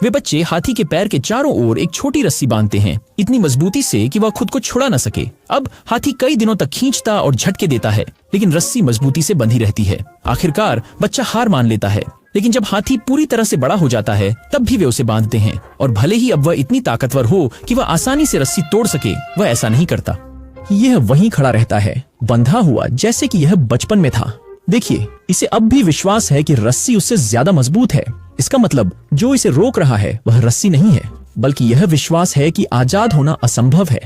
वे बच्चे हाथी के पैर के चारों ओर एक छोटी रस्सी बांधते हैं, इतनी मजबूती से कि वह खुद को छुड़ा न सके। अब हाथी कई दिनों तक खींचता और झटके देता है, लेकिन रस्सी मजबूती से बंधी रहती है। आखिरकार बच्चा हार मान लेता है, लेकिन जब हाथी पूरी तरह से बड़ा हो जाता है तब भी वे उसे बांधते हैं, और भले ही अब वह इतनी ताकतवर हो कि वह आसानी से रस्सी तोड़ सके, वह ऐसा नहीं करता। यह वहीं खड़ा रहता है, बंधा हुआ, जैसे कि यह बचपन में था। देखिए, इसे अब भी विश्वास है कि रस्सी उससे ज्यादा मजबूत है। इसका मतलब जो इसे रोक रहा है वह रस्सी नहीं है, बल्कि यह विश्वास है कि आजाद होना असंभव है।